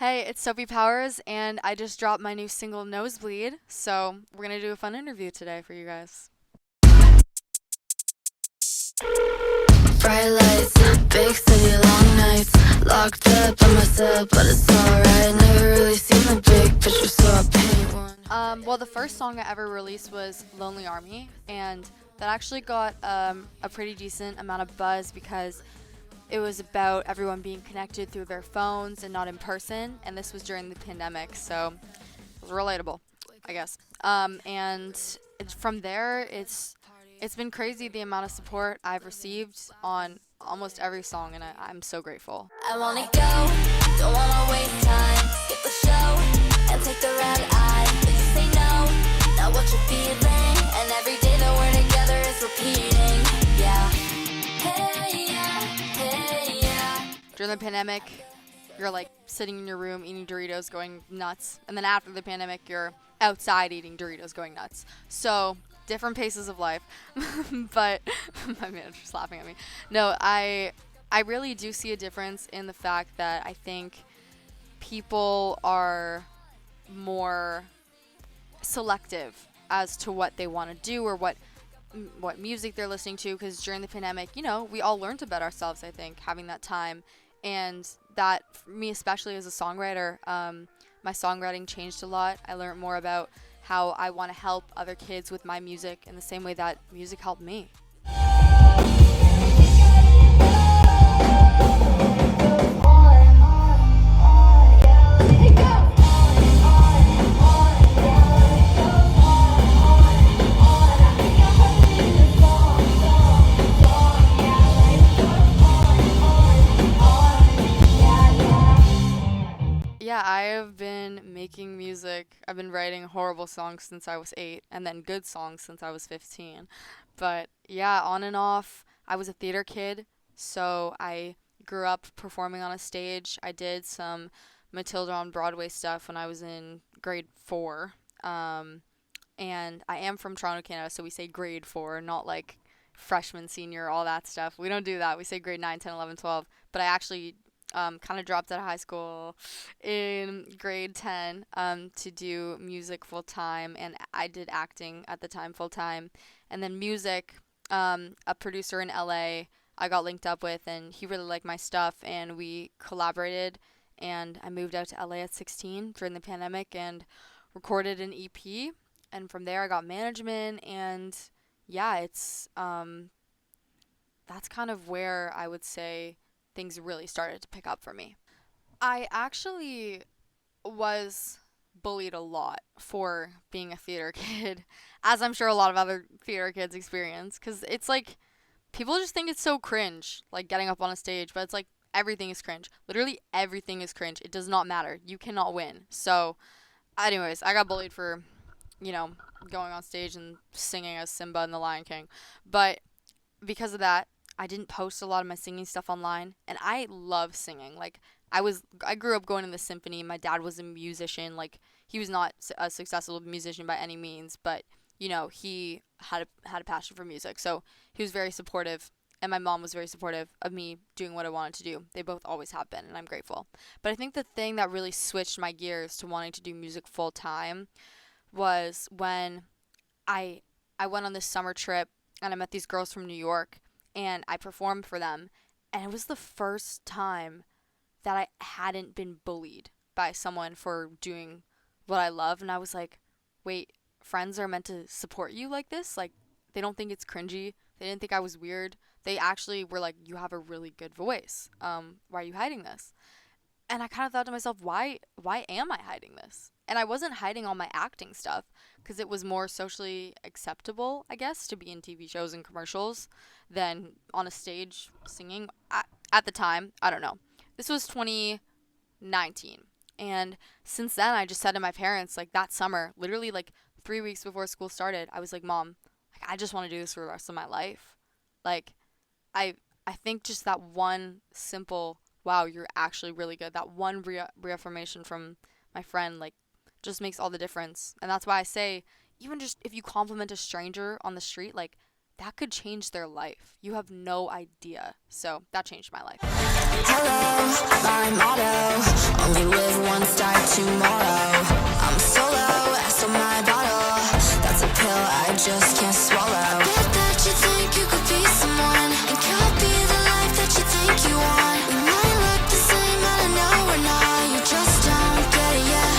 Hey, it's Sophie Powers, and I just dropped my new single, Nosebleed, so we're gonna do a fun interview today for you guys. Bright lights, big city, long nights. Locked up on myself, but it's alright. Never really seen the big picture, so I paint one. Well, the first song I ever released was Lonely Army, and that actually got a pretty decent amount of buzz because it was about everyone being connected through their phones and not in person, and this was during the pandemic, so it was relatable, I guess. From there, it's been crazy the amount of support I've received on almost every song, and I'm so grateful. I wanna go, don't wanna waste time. Skip the show and take the red eye. Please say no, not what you're feeling. And every day that we're together is repeating. Yeah. Hey, yeah, hey, yeah. During the pandemic, you're like sitting in your room eating Doritos going nuts, and then after the pandemic, you're outside eating Doritos going nuts. So, different paces of life. But my manager's laughing at me. No, I really do see a difference in the fact that I think people are more selective as to what they want to do or what music they're listening to, because during the pandemic, we all learned about ourselves, I think, having that time. And that, for me especially as a songwriter, my songwriting changed a lot. I learned more about how I want to help other kids with my music in the same way that music helped me. Yeah, I have been making music. I've been writing horrible songs since I was 8, and then good songs since I was 15. But yeah, on and off, I was a theater kid, so I grew up performing on a stage. I did some Matilda on Broadway stuff when I was in grade 4. Um, and I am from Toronto, Canada, so we say grade 4, not like freshman, senior, all that stuff. We don't do that. We say grade 9, 10, 11, 12. But I actually kind of dropped out of high school in grade 10 to do music full time, and I did acting at the time full time. And then music, a producer in LA I got linked up with, and he really liked my stuff, and we collaborated. And I moved out to LA at 16 during the pandemic and recorded an EP. And from there, I got management, and yeah, it's that's kind of where I would say things really started to pick up for me. I actually was bullied a lot for being a theater kid, as I'm sure a lot of other theater kids experience, because it's like people just think it's so cringe, like getting up on a stage, but it's like everything is cringe. Literally everything is cringe. It does not matter. You cannot win. So, anyways, I got bullied for, you know, going on stage and singing as Simba in The Lion King. But because of that, I didn't post a lot of my singing stuff online, and I love singing. Like I grew up going to the symphony. My dad was a musician. Like he was not a successful musician by any means, but he had a passion for music. So he was very supportive, and my mom was very supportive of me doing what I wanted to do. They both always have been, and I'm grateful. But I think the thing that really switched my gears to wanting to do music full time was when I I went on this summer trip, and I met these girls from New York, and I performed for them, and it was the first time that I hadn't been bullied by someone for doing what I love. And I was like, wait, friends are meant to support you like this? Like, they don't think it's cringy. They didn't think I was weird. They actually were like, you have a really good voice. Why are you hiding this? And I kind of thought to myself, why am I hiding this? And I wasn't hiding all my acting stuff because it was more socially acceptable, I guess, to be in TV shows and commercials than on a stage singing. At the time, I don't know. This was 2019. And since then, I just said to my parents, like that summer, literally like 3 weeks before school started, I was like, Mom, like, I just want to do this for the rest of my life. Like, I think just that one simple, wow, you're actually really good, that one reaffirmation from my friend, like, just makes all the difference. And that's why I say, even just if you compliment a stranger on the street, like, that could change their life. You have no idea. So that changed my life. Hello, my motto. Only live one tomorrow. I'm solo, so my bottle, that's a pill I just can't swallow. I bet that you think you could be someone and copy the life that you think you want. We might look the same, but I know we're not. You just don't get it yet.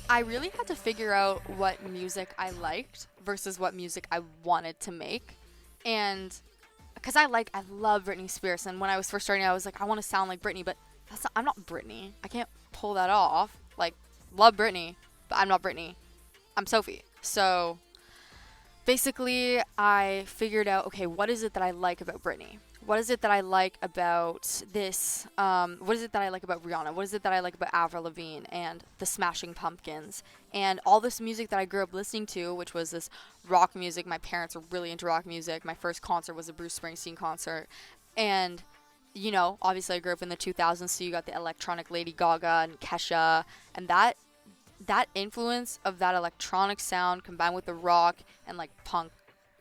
I really had to figure out what music I liked versus what music I wanted to make. And because I love Britney Spears, and when I was first starting, I was like, I want to sound like Britney, but I'm not Britney. I can't pull that off. Like, love Britney, but I'm not Britney. I'm Sophie. So basically, I figured out, okay, what is it that I like about Britney? What is it that I like about this? What is it that I like about Rihanna? What is it that I like about Avril Lavigne and the Smashing Pumpkins and all this music that I grew up listening to, which was this rock music. My parents were really into rock music. My first concert was a Bruce Springsteen concert. And, you know, obviously I grew up in the 2000s, so you got the electronic Lady Gaga and Kesha. And that influence of that electronic sound combined with the rock and, like, punk,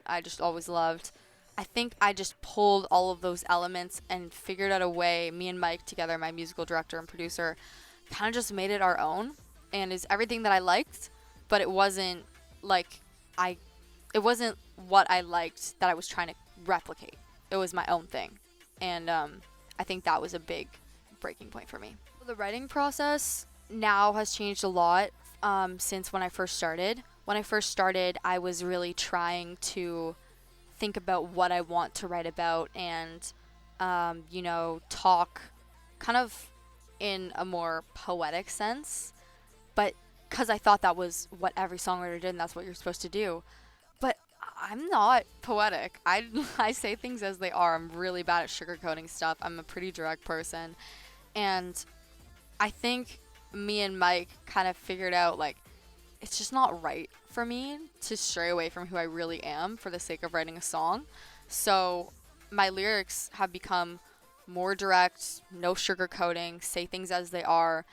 I just always loved. I think I just pulled all of those elements and figured out a way, me and Mike together, my musical director and producer, kind of just made it our own, and is everything that I liked, but it wasn't what I liked that I was trying to replicate. It was my own thing, and I think that was a big breaking point for me. The writing process now has changed a lot since when I first started. When I first started, I was really trying to think about what I want to write about and, talk kind of in a more poetic sense. But because I thought that was what every songwriter did and that's what you're supposed to do. But I'm not poetic. I say things as they are. I'm really bad at sugarcoating stuff. I'm a pretty direct person. And I think me and Mike kind of figured out, like, it's just not right for me to stray away from who I really am for the sake of writing a song. So my lyrics have become more direct, no sugarcoating, say things as they are.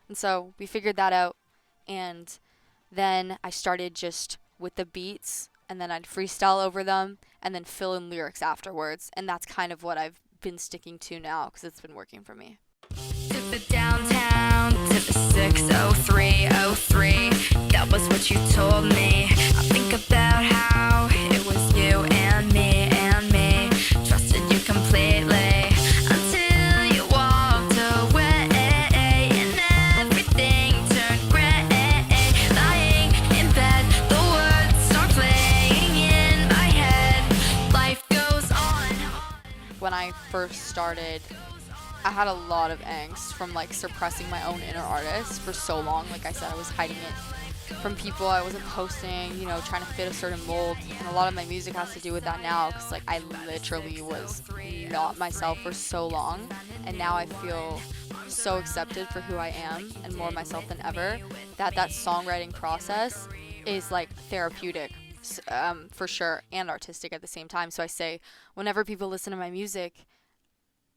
And so we figured that out. And then I started just with the beats, and then I'd freestyle over them and then fill in lyrics afterwards. And that's kind of what I've been sticking to now because it's been working for me. To the downtown, to the 60303. That was what you told me. I think about how it was you and me. Trusted you completely until you walked away and everything turned gray. Lying in bed, the words start playing in my head. Life goes on. When I first started, I had a lot of angst from, like, suppressing my own inner artist for so long. Like I said, I was hiding it from people. I wasn't posting, trying to fit a certain mold. And a lot of my music has to do with that now because, like, I literally was not myself for so long. And now I feel so accepted for who I am and more myself than ever that songwriting process is, like, therapeutic. For sure, and artistic at the same time. So I say, whenever people listen to my music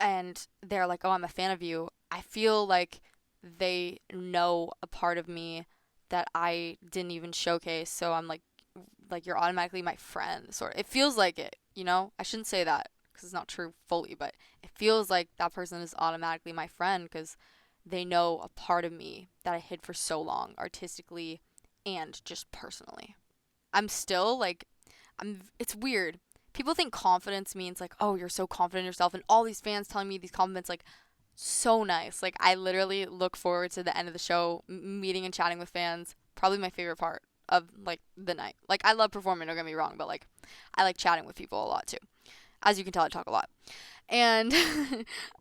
and they're like, oh, I'm a fan of you, I feel like they know a part of me that I didn't even showcase. So I'm like you're automatically my friend. Sort of. It feels like it, I shouldn't say that because it's not true fully, but it feels like that person is automatically my friend because they know a part of me that I hid for so long, artistically and just personally. I'm still like, it's weird. People think confidence means, like, oh, you're so confident in yourself, and all these fans telling me these compliments, like, so nice. Like, I literally look forward to the end of the show, meeting and chatting with fans. Probably my favorite part of, like, the night. Like, I love performing, don't get me wrong, but, like, I like chatting with people a lot too. As you can tell, I talk a lot. And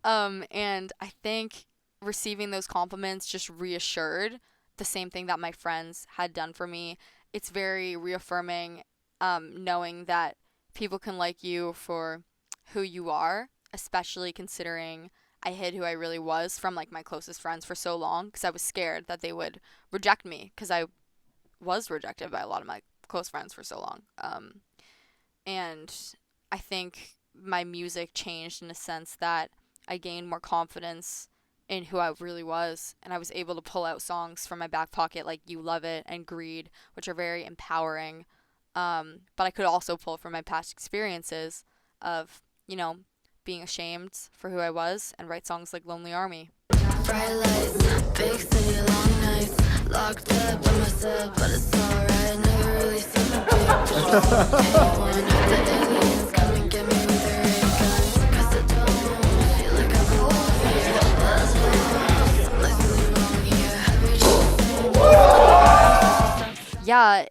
and I think receiving those compliments just reassured the same thing that my friends had done for me. It's very reaffirming, knowing that people can like you for who you are, especially considering I hid who I really was from, like, my closest friends for so long because I was scared that they would reject me because I was rejected by a lot of my close friends for so long. And I think my music changed in a sense that I gained more confidence in who I really was, and I was able to pull out songs from my back pocket like You Love It and Greed, which are very empowering. But I could also pull from my past experiences of, being ashamed for who I was and write songs like Lonely Army. Bright lights, big city Yeah,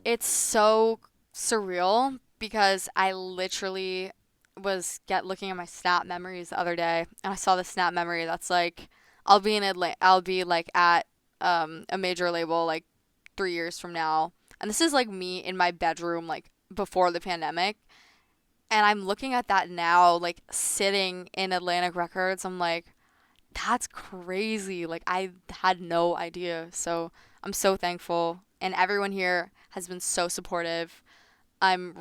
it's so surreal because I literally was get looking at my Snap memories the other day and I saw the Snap memory that's like I'll be like at a major label like 3 years from now. And this is like me in my bedroom like before the pandemic, and I'm looking at that now like sitting in Atlantic Records. I'm like, that's crazy. Like I had no idea. So I'm so thankful, and everyone here has been so supportive. I'm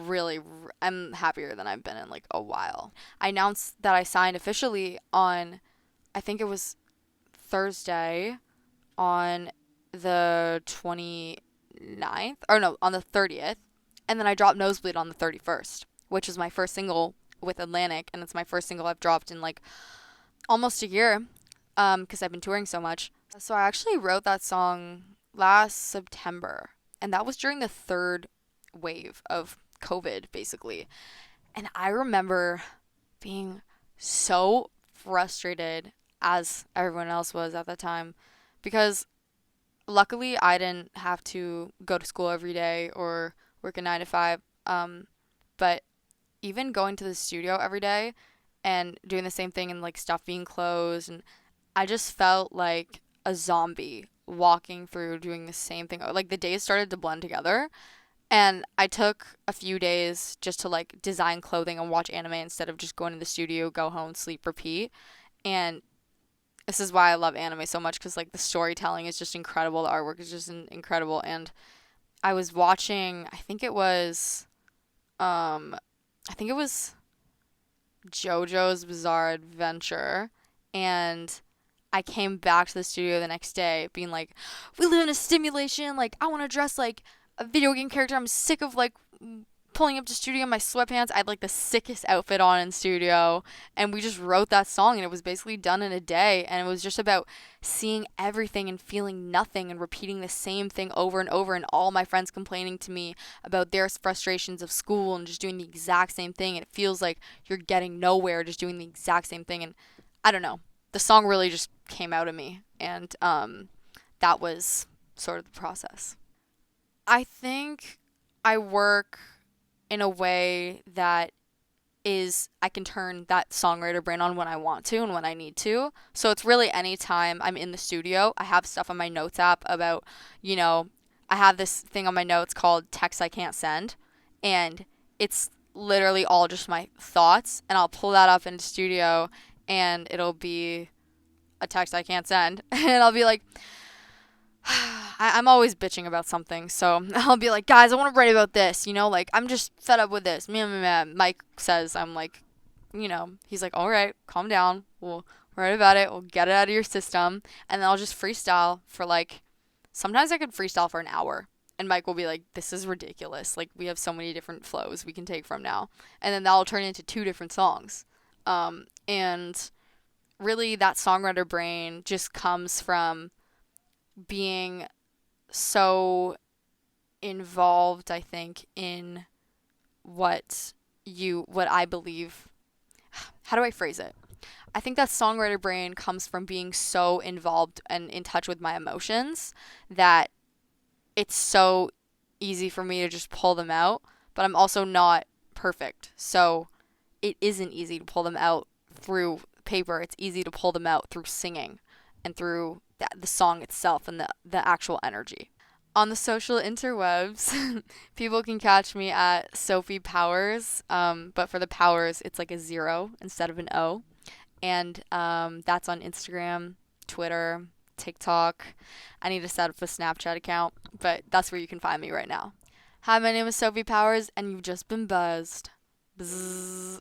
happier than I've been in like a while. I announced that I signed officially on, I think it was Thursday, on the 29th, or no, on the 30th, and then I dropped Nosebleed on the 31st, which is my first single with Atlantic, and it's my first single I've dropped in like almost a year, because I've been touring so much. So I actually wrote that song last September, and that was during the third wave of COVID, basically. And I remember being so frustrated, as everyone else was at the time, because luckily I didn't have to go to school every day or work a 9 to 5. But even going to the studio every day and doing the same thing and like stuff being closed, and I just felt like a zombie walking through doing the same thing. Like the days started to blend together, and I took a few days just to like design clothing and watch anime instead of just going to the studio, go home, sleep, repeat. And this is why I love anime so much, because like the storytelling is just incredible, the artwork is just incredible. And I was watching, um I think it was JoJo's Bizarre Adventure, and I came back to the studio the next day being like, we live in a simulation, like I want to dress like a video game character. I'm sick of like pulling up to studio in my sweatpants. I had like the sickest outfit on in studio, and we just wrote that song, and it was basically done in a day. And it was just about seeing everything and feeling nothing and repeating the same thing over and over, and all my friends complaining to me about their frustrations of school and just doing the exact same thing. And it feels like you're getting nowhere just doing the exact same thing. And I don't know, the song really just came out of me, and that was sort of the process. I think I work in a way that is I can turn that songwriter brain on when I want to and when I need to. So it's really anytime I'm in the studio. I have stuff on my notes app about, you know, I have this thing on my notes called Text I Can't Send, and it's literally all just my thoughts, and I'll pull that up in the studio, and it'll be a text I can't send. And I'll be like, I'm always bitching about something, so I'll be like, guys, I want to write about this, like, I'm just fed up with this. Meh, meh, meh. Mike says, I'm like, he's like, all right, calm down. We'll write about it. We'll get it out of your system. And then I'll just freestyle for like, sometimes I could freestyle for an hour. And Mike will be like, this is ridiculous. Like, we have so many different flows we can take from now. And then that'll turn into 2 different songs. And really, that songwriter brain just comes from being so involved, I think, in what I believe. How do I phrase it? I think that songwriter brain comes from being so involved and in touch with my emotions that it's so easy for me to just pull them out, but I'm also not perfect. So it isn't easy to pull them out through paper. It's easy to pull them out through singing and through the song itself and the actual energy. On the social interwebs, people can catch me at Sophie Powers, but for the Powers, it's like a 0 instead of an O. And that's on Instagram, Twitter, TikTok. I need to set up a Snapchat account, but that's where you can find me right now. Hi, my name is Sophie Powers, and you've just been buzzed. Bzzz.